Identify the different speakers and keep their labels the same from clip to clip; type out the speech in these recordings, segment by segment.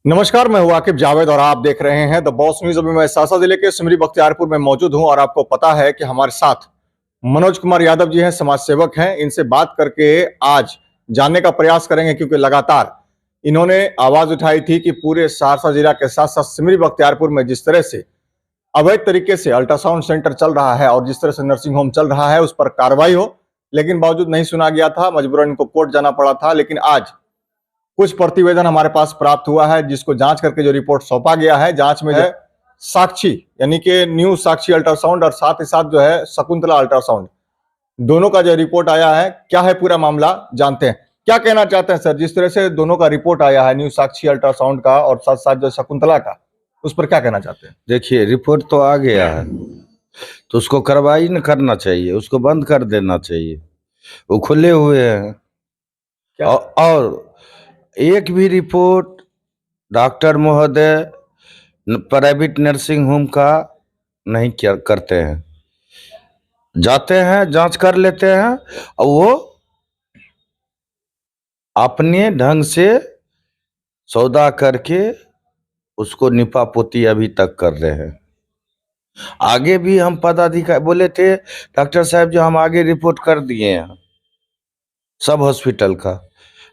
Speaker 1: नमस्कार, मैं हूं आकिब जावेद और आप देख रहे हैं द बॉस न्यूज। अभी मैं सासा जिले के सिमरी बख्तियारपुर में मौजूद हूं और आपको पता है कि हमारे साथ मनोज कुमार यादव जी हैं, समाज सेवक हैं। इनसे बात करके आज जानने का प्रयास करेंगे, क्योंकि लगातार इन्होंने आवाज उठाई थी कि पूरे सहरसा जिला के साथ साथ सिमरी बख्तियारपुर में जिस तरह से अवैध तरीके से अल्ट्रासाउंड सेंटर चल रहा है और जिस तरह से नर्सिंग होम चल रहा है उस पर कार्रवाई हो, लेकिन बावजूद नहीं सुना गया था। मजबूरन इनको कोर्ट जाना पड़ा था। लेकिन आज कुछ प्रतिवेदन हमारे पास प्राप्त हुआ है, जिसको जांच करके जो रिपोर्ट सौंपा गया है, जांच में है साक्षी यानी कि न्यू साक्षी अल्ट्रासाउंड और साथ ही साथ जो है शकुंतला अल्ट्रासाउंड, दोनों का जो रिपोर्ट आया है। क्या है पूरा मामला, जानते हैं। क्या कहना चाहते हैं सर, जिस तरह से दोनों का रिपोर्ट आया है, न्यू साक्षी अल्ट्रासाउंड का और साथ साथ जो शकुंतला का, उस पर क्या कहना चाहते हैं?
Speaker 2: देखिए, रिपोर्ट तो आ गया है तो उसको कार्रवाई न करना चाहिए, उसको बंद कर देना चाहिए। वो खुले हुए हैं। और एक भी रिपोर्ट डॉक्टर महोदय प्राइवेट नर्सिंग होम का नहीं क्या करते हैं। जाते हैं, जांच कर लेते हैं और वो अपने ढंग से सौदा करके उसको निपापोती अभी तक कर रहे हैं। आगे भी हम पदाधिकारी बोले थे, डॉक्टर साहब जो हम आगे रिपोर्ट कर दिए हैं सब हॉस्पिटल का।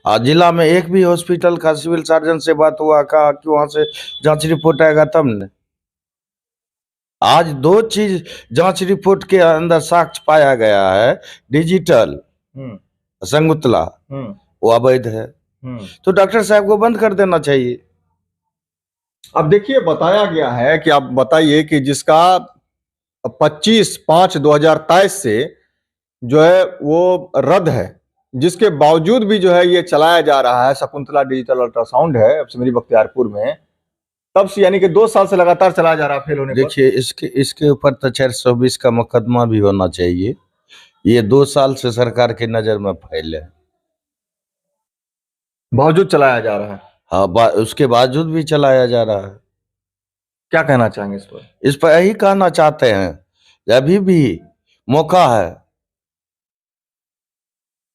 Speaker 2: आज जिला में एक भी हॉस्पिटल का सिविल सर्जन से बात हुआ, कहा कि वहां से जांच रिपोर्ट आएगा तब ने। आज दो चीज जांच रिपोर्ट के अंदर साक्ष्य पाया गया है। डिजिटल शकुंतला वो अवैध है, तो डॉक्टर साहब को बंद कर देना चाहिए।
Speaker 1: अब देखिए, बताया गया है कि आप बताइए कि जिसका 25/5/2023 से जो है वो रद्द है, जिसके बावजूद भी जो है ये चलाया जा रहा है। शकुंतला डिजिटल अल्ट्रासाउंड है अब सिमरी बख्तियारपुर में, तब से यानी कि 2 साल से लगातार चलाया जा रहा है फेल होने पर।
Speaker 2: देखिए, इसके ऊपर तो 420 का मुकदमा भी होना चाहिए। ये 2 साल से सरकार की नजर में फैले,
Speaker 1: बावजूद चलाया जा रहा है।
Speaker 2: हाँ, उसके बावजूद भी चलाया जा रहा है।
Speaker 1: क्या कहना चाहेंगे इस पर?
Speaker 2: इस पर यही कहना चाहते हैं, अभी भी मौका है।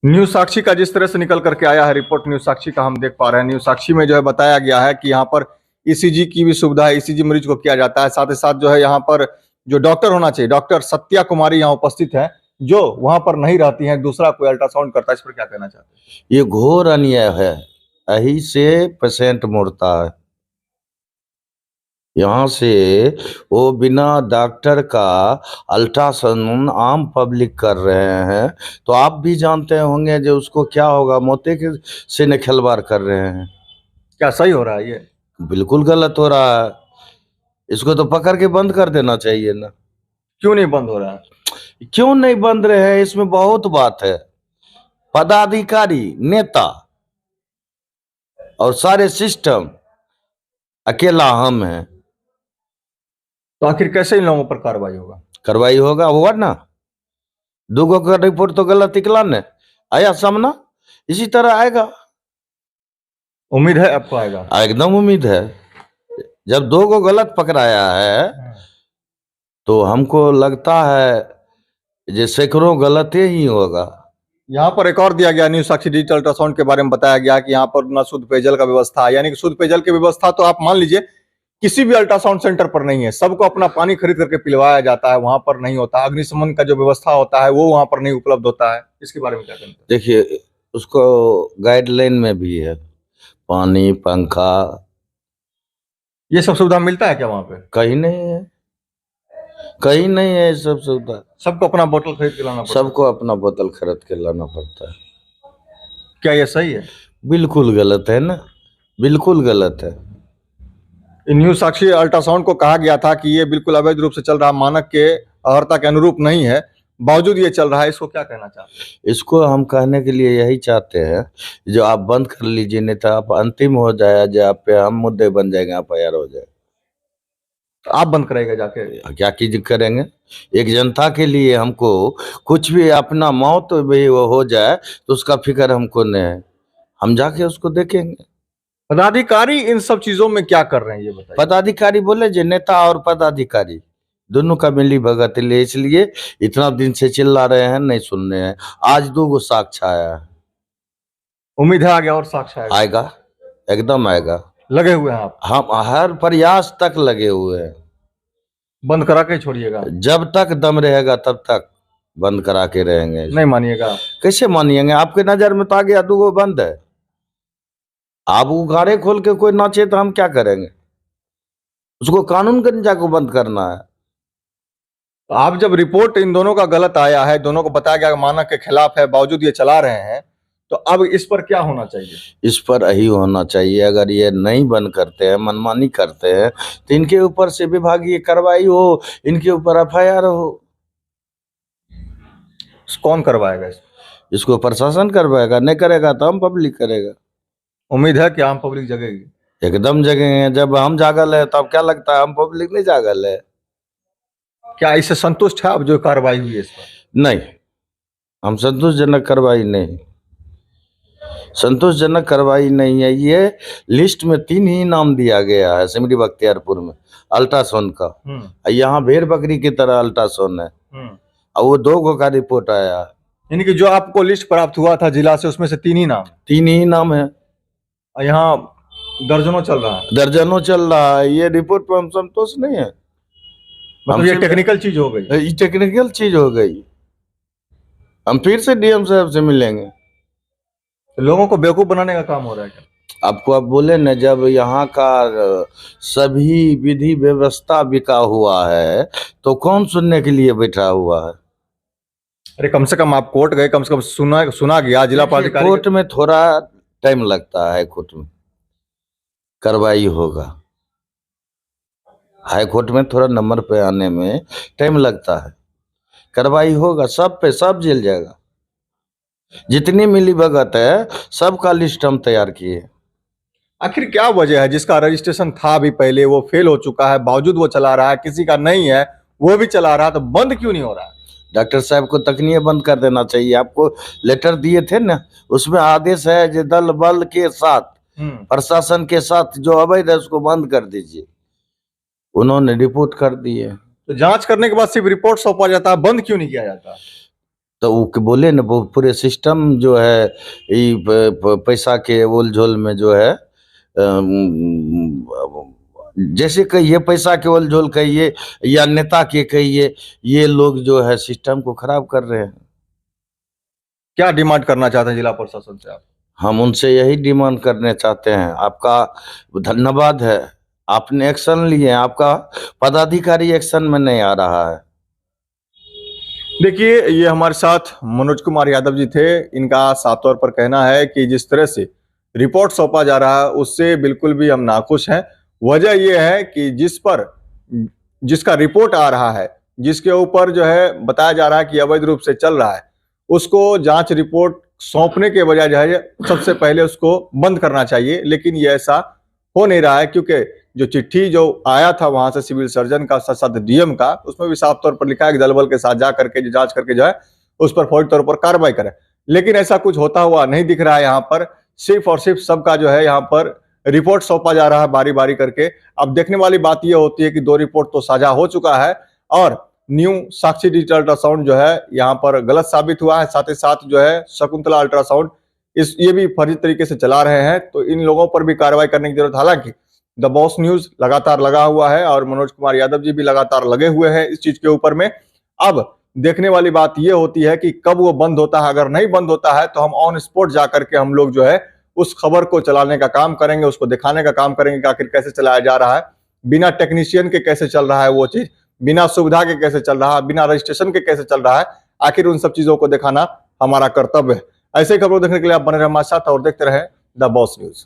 Speaker 1: न्यू साक्षी का जिस तरह से निकल करके आया है रिपोर्ट, न्यू साक्षी का हम देख पा रहे हैं। न्यू साक्षी में जो है बताया गया है कि यहाँ पर ईसीजी की भी सुविधा है, ईसीजी मरीज को किया जाता है। साथ ही साथ जो है यहाँ पर जो डॉक्टर होना चाहिए, डॉक्टर सत्या कुमारी यहाँ उपस्थित है, जो वहां पर नहीं रहती हैं, दूसरा कोई अल्ट्रासाउंड करता है। इस पर क्या कहना चाहते हैं?
Speaker 2: ये घोर अन्याय है, यही से पेशेंट मरता है। यहाँ से वो बिना डॉक्टर का अल्ट्रासाउंड आम पब्लिक कर रहे हैं, तो आप भी जानते होंगे जो उसको क्या होगा। मोते के से न खिलवाड़ कर रहे हैं।
Speaker 1: क्या सही हो रहा है ये?
Speaker 2: बिल्कुल गलत हो रहा है। इसको तो पकड़ के बंद कर देना चाहिए ना।
Speaker 1: क्यों नहीं बंद हो रहा है?
Speaker 2: क्यों नहीं बंद रहे हैं, इसमें बहुत बात है। पदाधिकारी, नेता और सारे सिस्टम अकेला हम हैं।
Speaker 1: तो आखिर कैसे इन लोगों पर कार्रवाई होगा?
Speaker 2: कार्रवाई होगा ना। दुगो का रिपोर्ट तो गलत निकला ने, आया सामना, इसी तरह आएगा।
Speaker 1: उम्मीद है आपको आएगा?
Speaker 2: एकदम उम्मीद है। जब 2 को गलत पकड़ाया है तो हमको लगता है जे सैकड़ों गलत ही होगा।
Speaker 1: यहाँ पर एक और दिया गया, न्यू साक्षी डिजिटल अल्ट्रासाउंड के बारे में बताया गया कि यहाँ पर ना शुद्ध पेयजल का व्यवस्था है। यानी कि शुद्ध पेयजल की व्यवस्था तो आप मान लीजिए किसी भी अल्ट्रासाउंड सेंटर पर नहीं है। सबको अपना पानी खरीद करके पिलवाया जाता है, वहां पर नहीं होता। अग्निशमन का जो व्यवस्था होता है वो वहां पर नहीं उपलब्ध होता है। इसके बारे में क्या कहते हैं?
Speaker 2: देखिए, उसको गाइडलाइन में भी है, पानी, पंखा,
Speaker 1: ये सब सुविधा मिलता है क्या वहां पे?
Speaker 2: कहीं नहीं है, कहीं नहीं है सब सुविधा।
Speaker 1: सबको अपना बोतल खरीद के लाना पड़ता है?
Speaker 2: सबको अपना बोतल खरीद के लाना पड़ता है।
Speaker 1: क्या ये सही है?
Speaker 2: बिल्कुल गलत है ना, बिल्कुल गलत है।
Speaker 1: न्यू साक्षी अल्ट्रासाउंड को कहा गया था कि ये बिल्कुल अवैध रूप से चल रहा, मानक के अर्हता के अनुरूप नहीं है, बावजूद ये चल रहा है। इसको क्या कहना चाहते हैं?
Speaker 2: इसको हम कहने के लिए यही चाहते हैं, जो आप बंद कर लीजिए, नहीं तो आप अंतिम हो जाए, जो आप पे हम मुद्दे बन जाएंगे, आप तैयार हो जाए।
Speaker 1: तो आप बंद करेंगे जाके?
Speaker 2: क्या चीज करेंगे? एक जनता के लिए हमको कुछ भी अपना मौत भी वो हो जाए तो उसका फिक्र हमको नहीं है। हम जाके उसको देखेंगे।
Speaker 1: पदाधिकारी इन सब चीजों में क्या कर रहे हैं ये बताइए?
Speaker 2: पदाधिकारी बोले जो नेता और पदाधिकारी दोनों का मिली भगत ले, इसलिए इतना दिन से चिल्ला रहे हैं, नहीं सुन रहे हैं। आज 2 गो साक्ष्य आया है।
Speaker 1: उम्मीद है आगे और साक्ष्य आएगा?
Speaker 2: आएगा, एकदम आएगा।
Speaker 1: लगे हुए हैं आप?
Speaker 2: हम हर प्रयास तक लगे हुए हैं,
Speaker 1: बंद करा के छोड़िएगा?
Speaker 2: जब तक दम रहेगा तब तक बंद करा के रहेंगे।
Speaker 1: नहीं मानिएगा?
Speaker 2: कैसे मानिएंगे? आपके नजर में तो आ गया 2 बंद है, आप उगाड़े खोल के कोई नाचे तो हम क्या करेंगे? उसको कानून के नीचे को बंद करना है।
Speaker 1: तो आप जब रिपोर्ट इन दोनों का गलत आया है, दोनों को बताया गया मानक के खिलाफ है, बावजूद ये चला रहे हैं, तो अब इस पर क्या होना चाहिए?
Speaker 2: इस पर यही होना चाहिए, अगर ये नहीं बंद करते हैं, मनमानी करते हैं, तो इनके ऊपर से विभागीय कार्रवाई हो, इनके ऊपर FIR हो।
Speaker 1: कौन करवाएगा इसको?
Speaker 2: इसको प्रशासन करवाएगा, नहीं करेगा तो हम पब्लिक करेगा।
Speaker 1: उम्मीद है कि आम पब्लिक जगेगी?
Speaker 2: एकदम जगेंगे। जब हम जागल है तब क्या लगता है हम पब्लिक नहीं जागल है?
Speaker 1: क्या इससे संतुष्ट है अब जो कार्रवाई हुई है इस पर?
Speaker 2: नहीं, हम संतोषजनक कार्रवाई नहीं, संतोषजनक कार्रवाई नहीं है। ये लिस्ट में 3 ही नाम दिया गया है सिमरी बख्तियारपुर में अल्ट्रासाउंड का, यहाँ भेड़ बकरी की तरह अल्ट्रासाउंड है, और वो 2 गो का रिपोर्ट आया।
Speaker 1: यानी कि जो आपको लिस्ट प्राप्त हुआ था जिला से, उसमें से 3 ही नाम?
Speaker 2: 3 ही नाम है।
Speaker 1: और यहाँ दर्जनों चल रहा है?
Speaker 2: दर्जनों चल रहा है। ये रिपोर्ट पर हम संतोष नहीं है।
Speaker 1: मतलब ये टेक्निकल चीज हो गई?
Speaker 2: ये टेक्निकल चीज हो गई। हम फिर से DM साहब से मिलेंगे।
Speaker 1: तो लोगों को बेवकूफ बनाने का काम हो रहा है क्या?
Speaker 2: आपको आप बोले न, जब यहाँ का सभी विधि व्यवस्था बिका हुआ है तो कौन सुनने के लिए बैठा हुआ है?
Speaker 1: अरे कम से कम आप कोर्ट गए, कम से कम सुना गया जिला पदाधिकारी।
Speaker 2: कोर्ट में थोड़ा टाइम लगता है, कोर्ट में कार्रवाई होगा, हाई कोर्ट में थोड़ा नंबर पे आने में टाइम लगता है, कार्रवाई होगा, सब पे सब जेल जाएगा। जितनी मिली भगत है सबका लिस्ट हम तैयार किए।
Speaker 1: आखिर क्या वजह है जिसका रजिस्ट्रेशन था भी पहले, वो फेल हो चुका है, बावजूद वो चला रहा है, किसी का नहीं है वो भी चला रहा है, तो बंद क्यों नहीं हो रहा है?
Speaker 2: डॉक्टर साहब को तकनीय बंद कर देना चाहिए। आपको लेटर दिए थे ना, उसमें आदेश है जो दल बल के साथ, प्रशासन के साथ जो अवैध है उसको बंद कर दीजिए। उन्होंने रिपोर्ट कर दी है,
Speaker 1: तो जांच करने के बाद सिर्फ रिपोर्ट सौंपा जाता है, बंद क्यों नहीं किया जाता?
Speaker 2: तो वो बोले ना, वो पूरे सिस्टम जो है पैसा के ओल झोल में जो है, जैसे कहिए पैसा के ओल झोल कहिए या नेता के कहिए, ये लोग जो है सिस्टम को खराब कर रहे हैं।
Speaker 1: क्या डिमांड करना चाहते हैं जिला प्रशासन से आप?
Speaker 2: हम उनसे यही डिमांड करने चाहते हैं, आपका धन्यवाद है, आपने एक्शन लिए, आपका पदाधिकारी एक्शन में नहीं आ रहा है।
Speaker 1: देखिए, ये हमारे साथ मनोज कुमार यादव जी थे। इनका साफ तौर पर कहना है कि जिस तरह से रिपोर्ट सौंपा जा रहा है उससे बिल्कुल भी हम नाखुश हैं। वजह यह है कि जिसका रिपोर्ट आ रहा है, जिसके ऊपर जो है बताया जा रहा है कि अवैध रूप से चल रहा है, उसको जांच रिपोर्ट सौंपने के बजाय जो है सबसे पहले उसको बंद करना चाहिए। लेकिन ये ऐसा हो नहीं रहा है, क्योंकि जो चिट्ठी जो आया था वहां से सिविल सर्जन का, साथ साथ DM का, उसमें भी साफ तौर पर लिखा है कि दल बल के साथ जा करके जो जांच करके जो है उस पर फौरी तौर पर कार्रवाई करें। लेकिन ऐसा कुछ होता हुआ नहीं दिख रहा है। यहाँ पर सिर्फ और सिर्फ सबका जो है यहाँ पर रिपोर्ट सौंपा जा रहा है बारी बारी करके। अब देखने वाली बात यह होती है कि 2 रिपोर्ट तो साझा हो चुका है और न्यू साक्षी डिजिटल अल्ट्रासाउंड जो है यहाँ पर गलत साबित हुआ है, साथ ही साथ जो है शकुंतला अल्ट्रासाउंड ये भी फर्जी तरीके से चला रहे हैं। तो इन लोगों पर भी कार्रवाई करने की जरूरत। हालांकि द बॉस न्यूज लगातार लगा हुआ है और मनोज कुमार यादव जी भी लगातार लगे हुए हैं इस चीज के ऊपर में। अब देखने वाली बात यह होती है कि कब वो बंद होता है। अगर नहीं बंद होता है तो हम ऑन स्पॉट जाकर के हम लोग जो है उस खबर को चलाने का काम करेंगे, उसको दिखाने का काम करेंगे कि आखिर कैसे चलाया जा रहा है, बिना टेक्नीशियन के कैसे चल रहा है वो चीज, बिना सुविधा के कैसे चल रहा है, बिना रजिस्ट्रेशन के कैसे चल रहा है। आखिर उन सब चीजों को दिखाना हमारा कर्तव्य है। ऐसे खबरों देखने के लिए आप बने रहे हमारे साथ और देखते रहे द बॉस न्यूज।